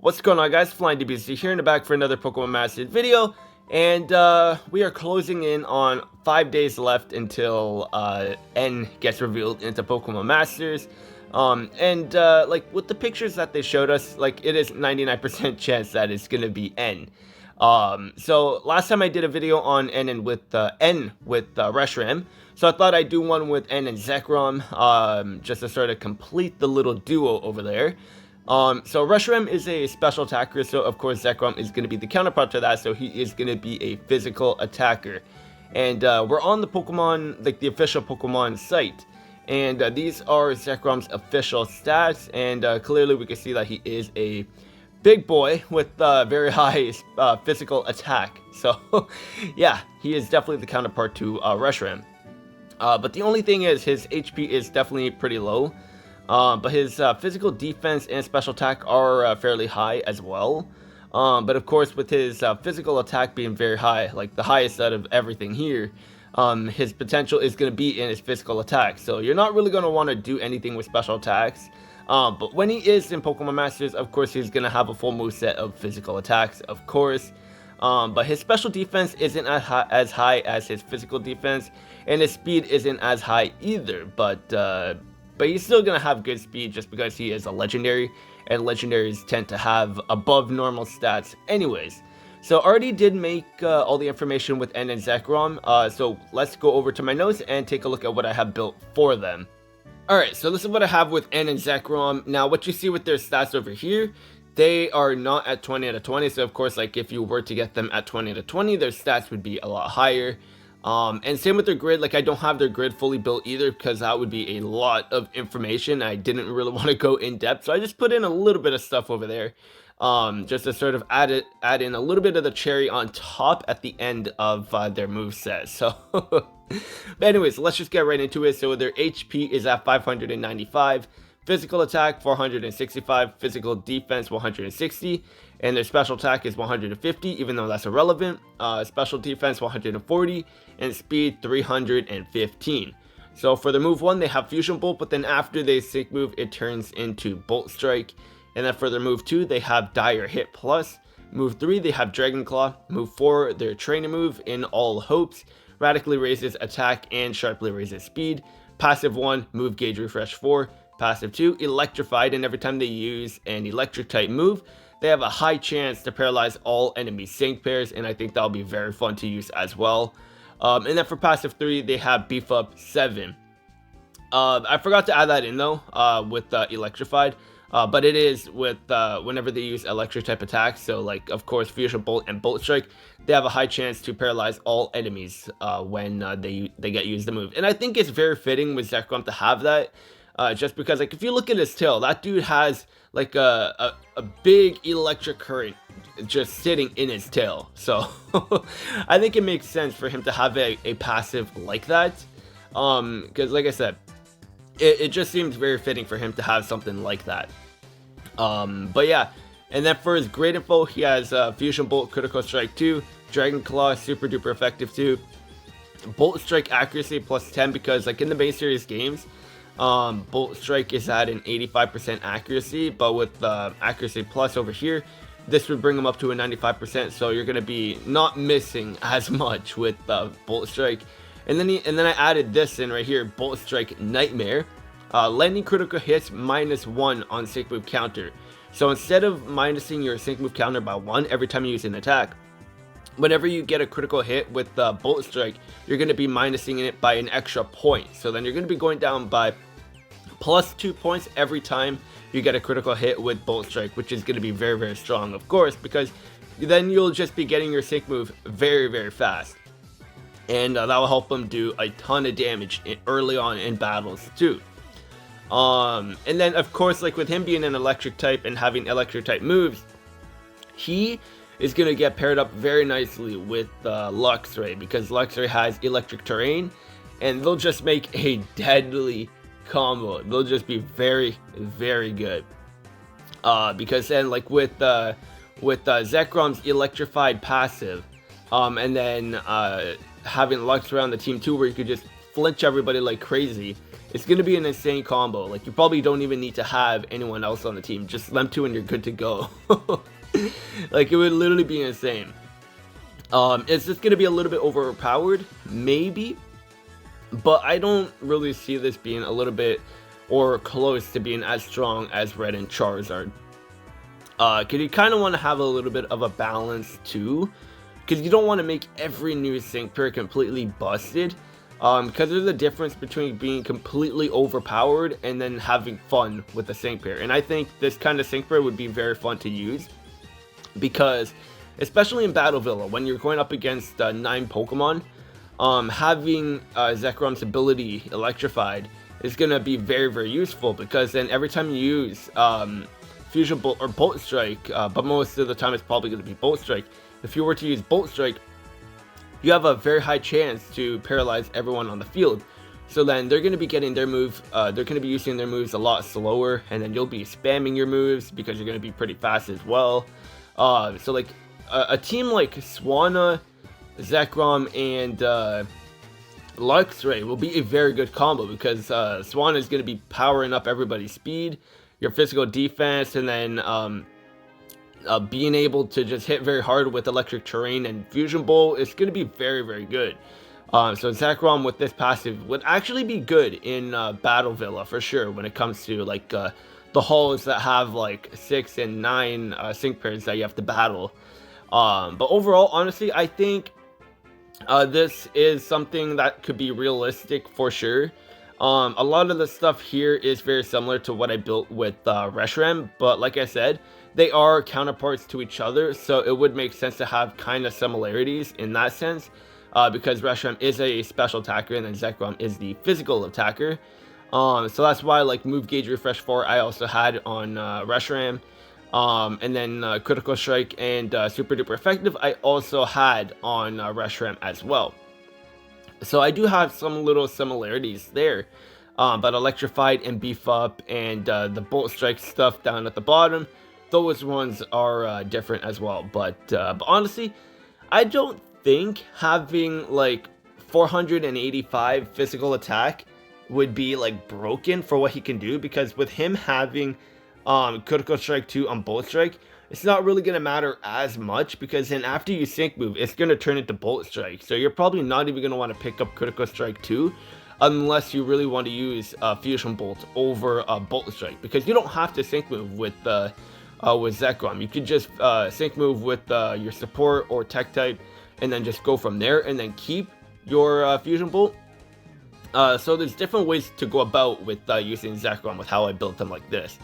What's going on, guys? Flying DBC here in the back for another Pokemon Masters video, and we are closing in on 5 days left until N gets revealed into Pokemon Masters. Like with the pictures that they showed us, like it is 99% chance that it's gonna be N. So last time I did a video on N with Reshiram, so I thought I'd do one with N and Zekrom, just to sort of complete the little duo over there. So Reshiram is a special attacker, so of course Zekrom is going to be the counterpart to that, so he is going to be a physical attacker. And we're on the Pokemon, like the official Pokemon site, and these are Zekrom's official stats, and clearly we can see that he is a big boy with very high physical attack. So yeah, he is definitely the counterpart to Reshiram. But the only thing is his HP is definitely pretty low. But his physical defense and special attack are fairly high as well. But of course, with his physical attack being very high, like the highest out of everything here, his potential is going to be in his physical attack. So you're not really going to want to do anything with special attacks. But when he is in Pokemon Masters, of course, he's going to have a full moveset of physical attacks, of course. But his special defense isn't as high as his physical defense, and his speed isn't as high either. But he's still going to have good speed just because he is a legendary, and legendaries tend to have above normal stats anyways. So I already did make all the information with N and Zekrom, so let's go over to my notes and take a look at what I have built for them. Alright, so this is what I have with N and Zekrom. Now what you see with their stats over here, they are not at 20 out of 20, so of course, like if you were to get them at 20 out of 20, their stats would be a lot higher. And same with their grid, like I don't have their grid fully built either because that would be a lot of information. I didn't really want to go in depth, so I just put in a little bit of stuff over there, just to sort of add in a little bit of the cherry on top at the end of their moveset. So, but anyways, let's just get right into it. So their HP is at 595. Physical attack 465, physical defense 160, and their special attack is 150, even though that's irrelevant. Special defense 140, and speed 315. So for the move 1, they have Fusion Bolt, but then after they sync move, it turns into Bolt Strike. And then for their move 2, they have Dire Hit Plus. Move 3, they have Dragon Claw. Move 4, their training move, In All Hopes, radically raises attack and sharply raises speed. Passive 1, move gauge refresh 4. Passive 2, Electrified, and every time they use an electric type move, they have a high chance to paralyze all enemy sync pairs, and I think that'll be very fun to use as well. And then for passive 3, they have Beef Up 7. I forgot to add that in though, with Electrified, but it is with whenever they use electric type attacks, so like of course Fusion Bolt and Bolt Strike, they have a high chance to paralyze all enemies when they get used the move. And I think it's very fitting with Zekrom to have that. Just because, like, if you look at his tail, that dude has like a big electric current just sitting in his tail. So I think it makes sense for him to have a passive like that. Because like I said, it just seems very fitting for him to have something like that. But yeah, and then for his grade info, he has Fusion Bolt, Critical Strike 2, Dragon Claw, Super Duper Effective 2, Bolt Strike Accuracy plus 10, because like in the base series games, Bolt Strike is at an 85% accuracy, but with accuracy plus over here, this would bring them up to a 95%, so you're going to be not missing as much with Bolt Strike. And then I added this in right here, Bolt Strike Nightmare. Landing critical hits -1 on sync move counter. So instead of minusing your sync move counter by 1 every time you use an attack, whenever you get a critical hit with Bolt Strike, you're going to be minusing it by an extra point. So then you're going to be going down by +2 points every time you get a critical hit with Bolt Strike, which is going to be very, very strong, of course, because then you'll just be getting your sync move very, very fast. And that will help them do a ton of damage early on in battles too. And then of course, like with him being an electric type and having electric type moves, he is going to get paired up very nicely with Luxray, because Luxray has electric terrain, and they'll just make a deadly combo. They'll just be very, very good. Because then like with Zekrom's electrified passive, and then having Luxray on the team too, where you could just flinch everybody like crazy, It's going to be an insane combo. Like, you probably don't even need to have anyone else on the team. Just them two and you're good to go. Like, it would literally be insane. It's just going to be a little bit overpowered, maybe. But I don't really see this being a little bit or close to being as strong as Red and Charizard. Because you kind of want to have a little bit of a balance too. Because you don't want to make every new sync pair completely busted. Because there's a difference between being completely overpowered and then having fun with the sync pair. And I think this kind of sync pair would be very fun to use. Because, especially in Battle Villa, when you're going up against 9 Pokemon, having Zekrom's ability electrified is going to be very, very useful. Because then every time you use Fusion Bolt or Bolt Strike, but most of the time it's probably going to be Bolt Strike. If you were to use Bolt Strike, you have a very high chance to paralyze everyone on the field. So then they're going to be getting their move, they're going to be using their moves a lot slower, and then you'll be spamming your moves because you're going to be pretty fast as well. So like a team like Swanna, Zekrom, and Luxray will be a very good combo because Swanna is going to be powering up everybody's speed, your physical defense, and then being able to just hit very hard with electric terrain and Fusion Bolt is going to be very, very good. So Zekrom with this passive would actually be good in Battle Villa for sure when it comes to like the halls that have like 6 and 9 sync pairs that you have to battle. But overall, honestly, I think this is something that could be realistic for sure. A lot of the stuff here is very similar to what I built with Reshiram, but like I said, they are counterparts to each other, so it would make sense to have kind of similarities in that sense, because Reshiram is a special attacker and then Zekrom is the physical attacker. So that's why like Move Gauge Refresh 4 I also had on Reshiram, and then Critical Strike and Super Duper Effective I also had on Reshiram as well. So I do have some little similarities there, but Electrified and Beef Up and the Bolt Strike stuff down at the bottom, those ones are different as well. But honestly, I don't think having like 485 physical attack would be like broken for what he can do, because with him having Critical Strike 2 on Bolt Strike, it's not really going to matter as much, because then after you sync move, it's going to turn into Bolt Strike. So you're probably not even going to want to pick up Critical Strike 2 unless you really want to use Fusion Bolt over Bolt Strike, because you don't have to sync move with Zekrom. You could just sync move with your support or tech type and then just go from there and then keep your Fusion Bolt. So there's different ways to go about with using Zekrom with how I built them like this.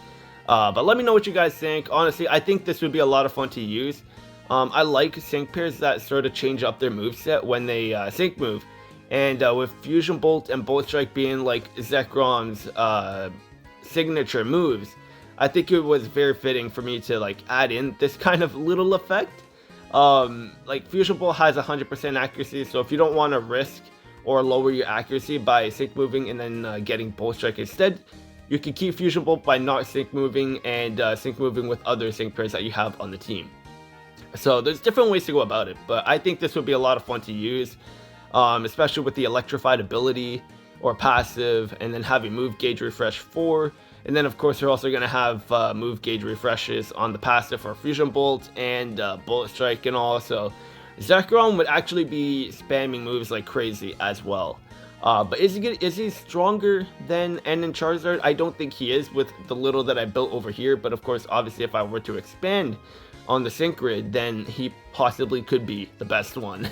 But let me know what you guys think. Honestly, I think this would be a lot of fun to use. I like sync pairs that sort of change up their moveset when they sync move. And with Fusion Bolt and Bolt Strike being like Zekrom's signature moves, I think it was very fitting for me to like add in this kind of little effect. Like Fusion Bolt has 100% accuracy, so if you don't want to risk or lower your accuracy by sync moving and then getting Bolt Strike instead, you can keep Fusion Bolt by not sync moving and sync moving with other sync pairs that you have on the team. So there's different ways to go about it, but I think this would be a lot of fun to use, especially with the Electrified ability or passive, and then having Move Gauge Refresh 4. And then of course you're also going to have Move Gauge Refreshes on the passive for Fusion Bolt and Bullet Strike and all. So Zekrom would actually be spamming moves like crazy as well. But is he stronger than N and Charizard? I don't think he is with the little that I built over here. But of course, obviously, if I were to expand on the sync grid, then he possibly could be the best one.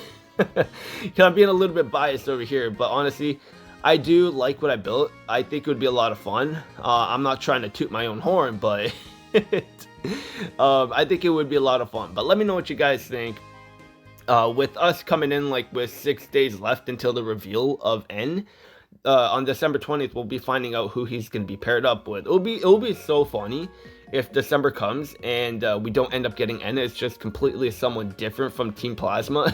I'm being a little bit biased over here, but honestly, I do like what I built. I think it would be a lot of fun. I'm not trying to toot my own horn, but I think it would be a lot of fun. But let me know what you guys think. With us coming in like with 6 days left until the reveal of N, on December 20th, we'll be finding out who he's going to be paired up with. It'll be so funny if December comes and we don't end up getting N. It's just completely someone different from Team Plasma.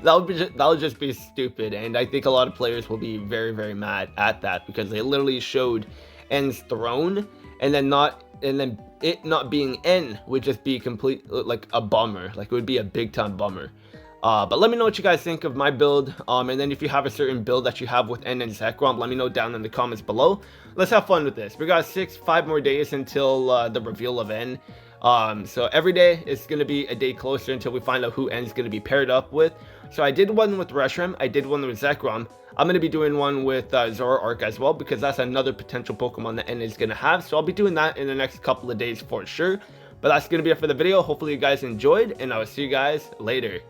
That'll just be stupid, and I think a lot of players will be very, very mad at that, because they literally showed N's throne, and then it not being N would just be complete like a bummer. Like, it would be a big time bummer. But let me know what you guys think of my build, and then if you have a certain build that you have with N and Zekrom, let me know down in the comments below. Let's have fun with this. We got 5 more days until the reveal of N. So every day is going to be a day closer until we find out who N is going to be paired up with. So I did one with Reshiram, I did one with Zekrom. I'm going to be doing one with Zoroark as well, because that's another potential Pokemon that N is going to have. So I'll be doing that in the next couple of days for sure. But that's going to be it for the video. Hopefully you guys enjoyed, and I will see you guys later.